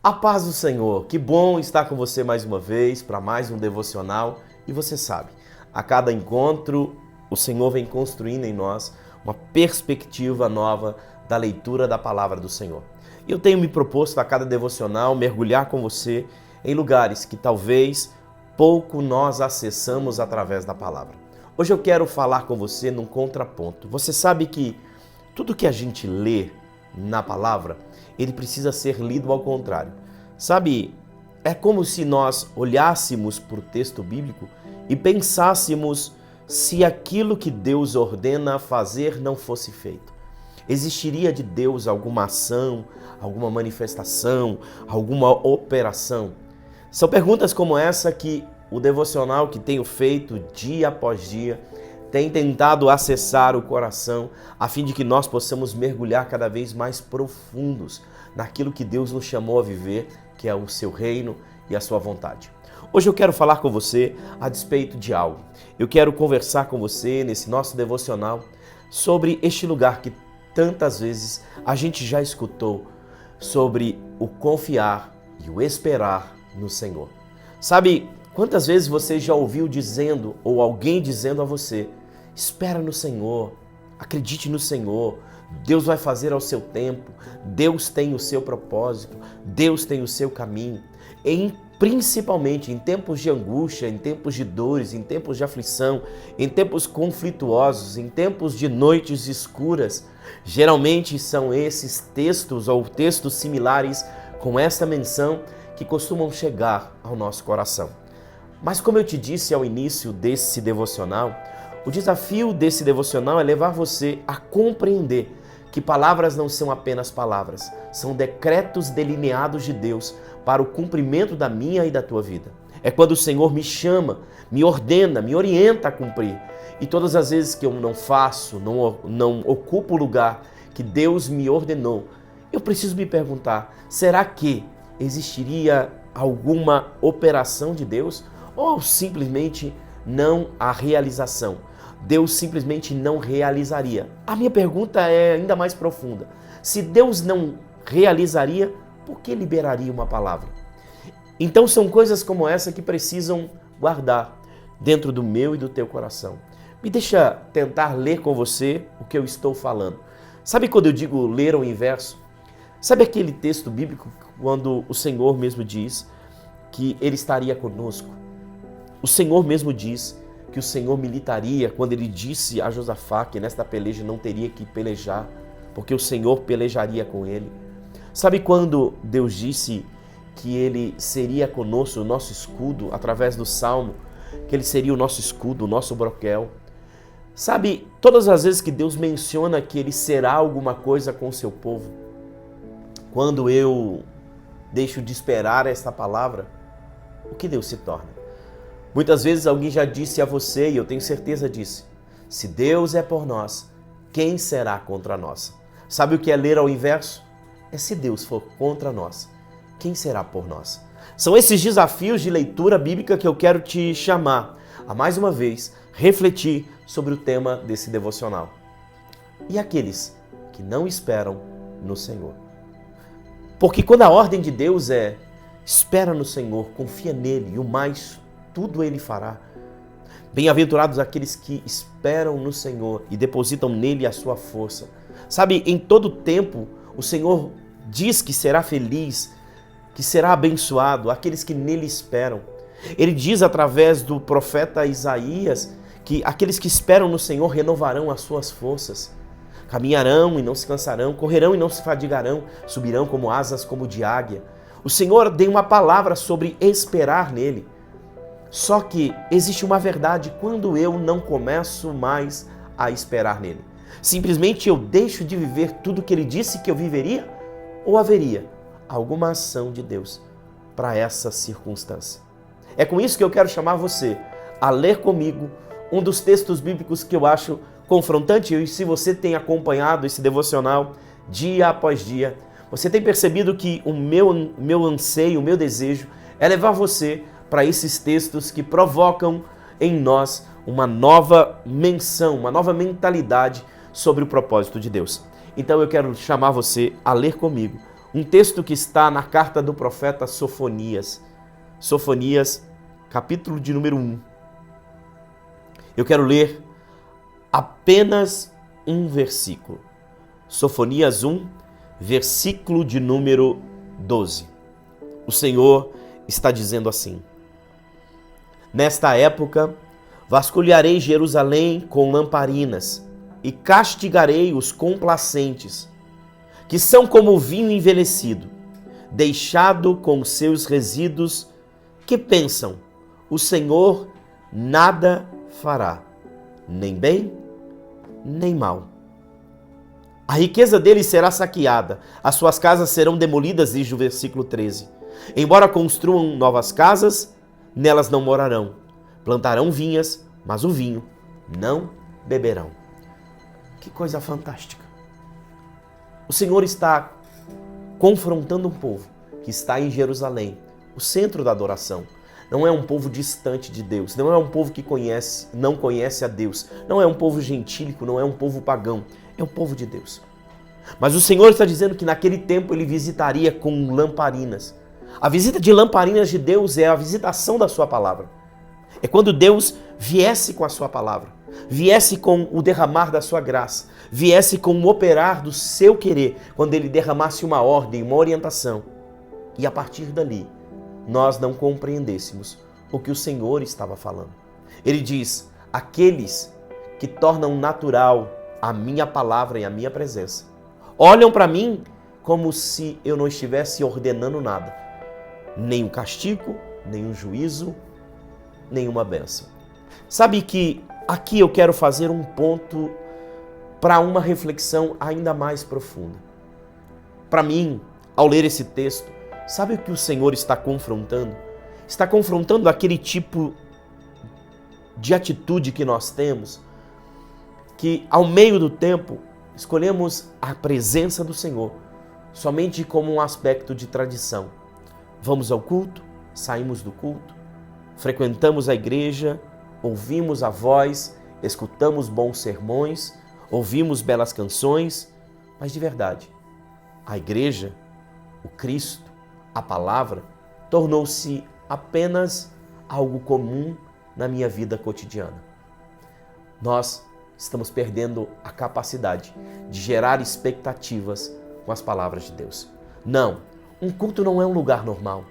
A paz do Senhor, que bom estar com você mais uma vez para mais um devocional. E você sabe, a cada encontro o Senhor vem construindo em nós uma perspectiva nova da leitura da palavra do Senhor. E eu tenho me proposto a cada devocional mergulhar com você em lugares que talvez pouco nós acessamos através da palavra. Hoje eu quero falar com você num contraponto. Você sabe que tudo que a gente lê na palavra, ele precisa ser lido ao contrário. Sabe, é como se nós olhássemos para o texto bíblico e pensássemos se aquilo que Deus ordena fazer não fosse feito. Existiria de Deus alguma ação, alguma manifestação, alguma operação? São perguntas como essa que o devocional que tenho feito dia após dia tem tentado acessar o coração a fim de que nós possamos mergulhar cada vez mais profundos naquilo que Deus nos chamou a viver, que é o seu reino e a sua vontade. Hoje eu quero falar com você a despeito de algo. Eu quero conversar com você nesse nosso devocional sobre este lugar que tantas vezes a gente já escutou, sobre o confiar e o esperar no Senhor. Sabe, quantas vezes você já ouviu dizendo ou alguém dizendo a você: espera no Senhor, acredite no Senhor, Deus vai fazer ao seu tempo, Deus tem o seu propósito, Deus tem o seu caminho. Principalmente em tempos de angústia, em tempos de dores, em tempos de aflição, em tempos conflituosos, em tempos de noites escuras, geralmente são esses textos ou textos similares com esta menção que costumam chegar ao nosso coração. Mas como eu te disse ao início desse devocional, o desafio desse devocional é levar você a compreender que palavras não são apenas palavras, são decretos delineados de Deus para o cumprimento da minha e da tua vida. É quando o Senhor me chama, me ordena, me orienta a cumprir. E todas as vezes que eu não faço, não ocupo o lugar que Deus me ordenou, eu preciso me perguntar, será que existiria alguma operação de Deus? Ou simplesmente não a realização? Deus simplesmente não realizaria. A minha pergunta é ainda mais profunda. Se Deus não realizaria, por que liberaria uma palavra? Então são coisas como essa que precisam guardar dentro do meu e do teu coração. Me deixa tentar ler com você o que eu estou falando. Sabe quando eu digo ler ao inverso? Sabe aquele texto bíblico quando o Senhor mesmo diz que Ele estaria conosco? O Senhor mesmo diz que o Senhor militaria quando Ele disse a Josafá que nesta peleja não teria que pelejar, porque o Senhor pelejaria com ele. Sabe quando Deus disse que Ele seria conosco, o nosso escudo, através do Salmo, que Ele seria o nosso escudo, o nosso broquel? Sabe, todas as vezes que Deus menciona que Ele será alguma coisa com o seu povo, quando eu deixo de esperar esta palavra, o que Deus se torna? Muitas vezes alguém já disse a você, e eu tenho certeza disso: se Deus é por nós, quem será contra nós? Sabe o que é ler ao inverso? É se Deus for contra nós, quem será por nós? São esses desafios de leitura bíblica que eu quero te chamar a, mais uma vez, refletir sobre o tema desse devocional. E aqueles que não esperam no Senhor? Porque quando a ordem de Deus é espera no Senhor, confia nele e o mais tudo Ele fará. Bem-aventurados aqueles que esperam no Senhor e depositam nele a sua força. Sabe, em todo tempo o Senhor diz que será feliz, que será abençoado aqueles que nele esperam. Ele diz através do profeta Isaías que aqueles que esperam no Senhor renovarão as suas forças. Caminharão e não se cansarão, correrão e não se fadigarão, subirão como asas como de águia. O Senhor deu uma palavra sobre esperar nele. Só que existe uma verdade quando eu não começo mais a esperar nele. Simplesmente eu deixo de viver tudo que ele disse que eu viveria? Ou haveria alguma ação de Deus para essa circunstância? É com isso que eu quero chamar você a ler comigo um dos textos bíblicos que eu acho confrontante. E se você tem acompanhado esse devocional dia após dia, você tem percebido que o meu anseio, o meu desejo é levar você para esses textos que provocam em nós uma nova menção, uma nova mentalidade sobre o propósito de Deus. Então eu quero chamar você a ler comigo Um texto que está na carta do profeta Sofonias. Sofonias, capítulo de número 1. Eu quero ler apenas um versículo. Sofonias 1, versículo de número 12. O Senhor está dizendo assim: Nesta época, vasculharei Jerusalém com lamparinas e castigarei os complacentes, que são como vinho envelhecido, deixado com seus resíduos, que pensam, o Senhor nada fará, nem bem, nem mal. A riqueza deles será saqueada, as suas casas serão demolidas, diz o versículo 13. Embora construam novas casas, nelas não morarão. Plantarão vinhas, mas o vinho não beberão. Que coisa fantástica. O Senhor está confrontando um povo que está em Jerusalém, o centro da adoração. Não é um povo distante de Deus, não é um povo que não conhece a Deus, não é um povo gentílico, não é um povo pagão, é o povo de Deus. Mas o Senhor está dizendo que naquele tempo ele visitaria com lamparinas. A visita de lamparinas de Deus é a visitação da sua palavra. É quando Deus viesse com a sua palavra, viesse com o derramar da sua graça, viesse com o operar do seu querer, quando ele derramasse uma ordem, uma orientação. E a partir dali, nós não compreendêssemos o que o Senhor estava falando. Ele diz, aqueles que tornam natural a minha palavra e a minha presença, olham para mim como se eu não estivesse ordenando nada. Nem um castigo, nem um juízo, nenhuma bênção. Sabe que aqui eu quero fazer um ponto para uma reflexão ainda mais profunda. Para mim, ao ler esse texto, sabe o que o Senhor está confrontando? Está confrontando aquele tipo de atitude que nós temos, que ao meio do tempo escolhemos a presença do Senhor somente como um aspecto de tradição. Vamos ao culto, saímos do culto, frequentamos a igreja, ouvimos a voz, escutamos bons sermões, ouvimos belas canções, mas de verdade, a igreja, o Cristo, a palavra, tornou-se apenas algo comum na minha vida cotidiana. Nós estamos perdendo a capacidade de gerar expectativas com as palavras de Deus. Não, um culto não é um lugar normal.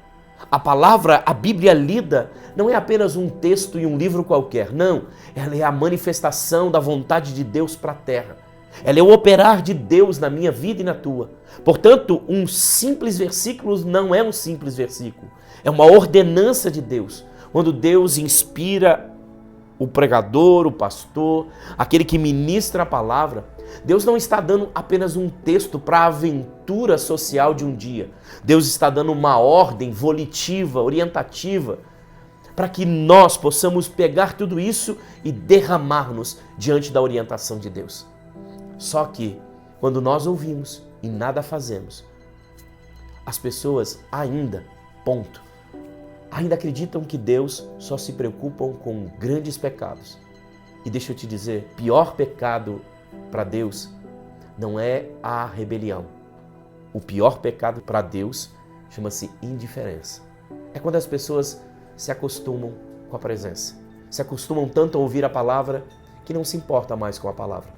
A palavra, a Bíblia lida, não é apenas um texto e um livro qualquer. Não, ela é a manifestação da vontade de Deus para a terra. Ela é o operar de Deus na minha vida e na tua. Portanto, um simples versículo não é um simples versículo. É uma ordenança de Deus. Quando Deus inspira o pregador, o pastor, aquele que ministra a palavra, Deus não está dando apenas um texto para a aventura social de um dia. Deus está dando uma ordem volitiva, orientativa, para que nós possamos pegar tudo isso e derramar-nos diante da orientação de Deus. Só que, quando nós ouvimos e nada fazemos, as pessoas ainda acreditam que Deus só se preocupa com grandes pecados. E deixa eu te dizer, pior pecado para Deus não é a rebelião. O pior pecado para Deus chama-se indiferença. É quando as pessoas se acostumam com a presença, se acostumam tanto a ouvir a palavra que não se importa mais com a palavra.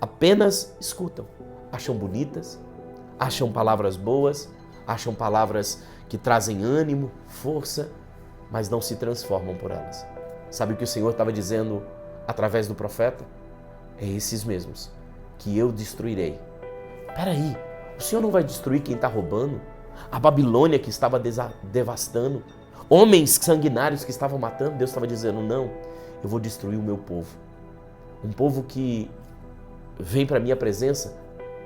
Apenas escutam, acham bonitas, acham palavras boas, acham palavras que trazem ânimo, força, mas não se transformam por elas. Sabe o que o Senhor estava dizendo através do profeta? É esses mesmos que eu destruirei. Peraí, o Senhor não vai destruir quem está roubando? A Babilônia que estava devastando? Homens sanguinários que estavam matando? Deus estava dizendo, não, eu vou destruir o meu povo. Um povo que vem para a minha presença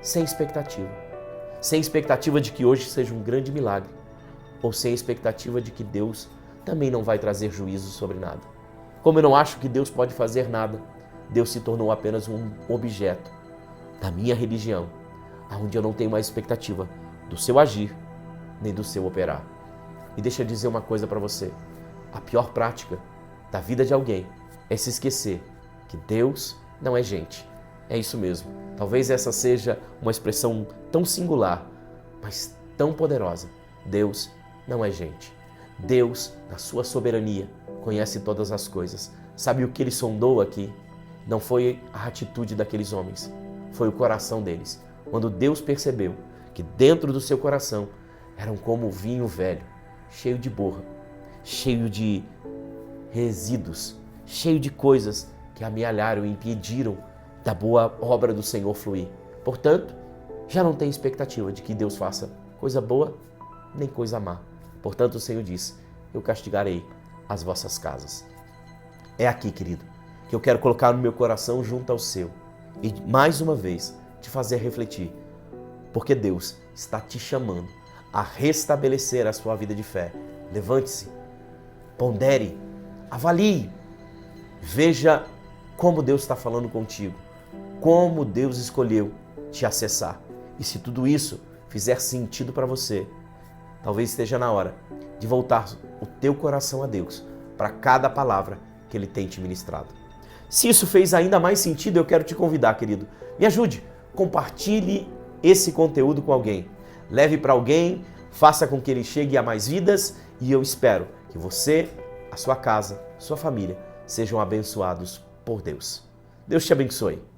sem expectativa. Sem expectativa de que hoje seja um grande milagre. Ou sem expectativa de que Deus também não vai trazer juízo sobre nada. Como eu não acho que Deus pode fazer nada, Deus se tornou apenas um objeto da minha religião, onde eu não tenho mais expectativa do seu agir, nem do seu operar. E deixa eu dizer uma coisa para você. A pior prática da vida de alguém é se esquecer que Deus não é gente. É isso mesmo. Talvez essa seja uma expressão tão singular, mas tão poderosa. Deus não é gente. Deus, na sua soberania, conhece todas as coisas. Sabe o que ele sondou aqui? Não foi a atitude daqueles homens, foi o coração deles. Quando Deus percebeu que dentro do seu coração eram como vinho velho, cheio de borra, cheio de resíduos, cheio de coisas que amealharam e impediram da boa obra do Senhor fluir. Portanto, já não tem expectativa de que Deus faça coisa boa nem coisa má. Portanto, o Senhor diz: eu castigarei as vossas casas. É aqui, querido, que eu quero colocar no meu coração junto ao seu e mais uma vez te fazer refletir, porque Deus está te chamando a restabelecer a sua vida de fé. Levante-se, pondere, avalie, veja como Deus está falando contigo, como Deus escolheu te acessar. E se tudo isso fizer sentido para você, talvez esteja na hora de voltar o teu coração a Deus para cada palavra que Ele tem te ministrado. Se isso fez ainda mais sentido, eu quero te convidar, querido. Me ajude, compartilhe esse conteúdo com alguém. Leve para alguém, faça com que ele chegue a mais vidas e eu espero que você, a sua casa, sua família sejam abençoados por Deus. Deus te abençoe.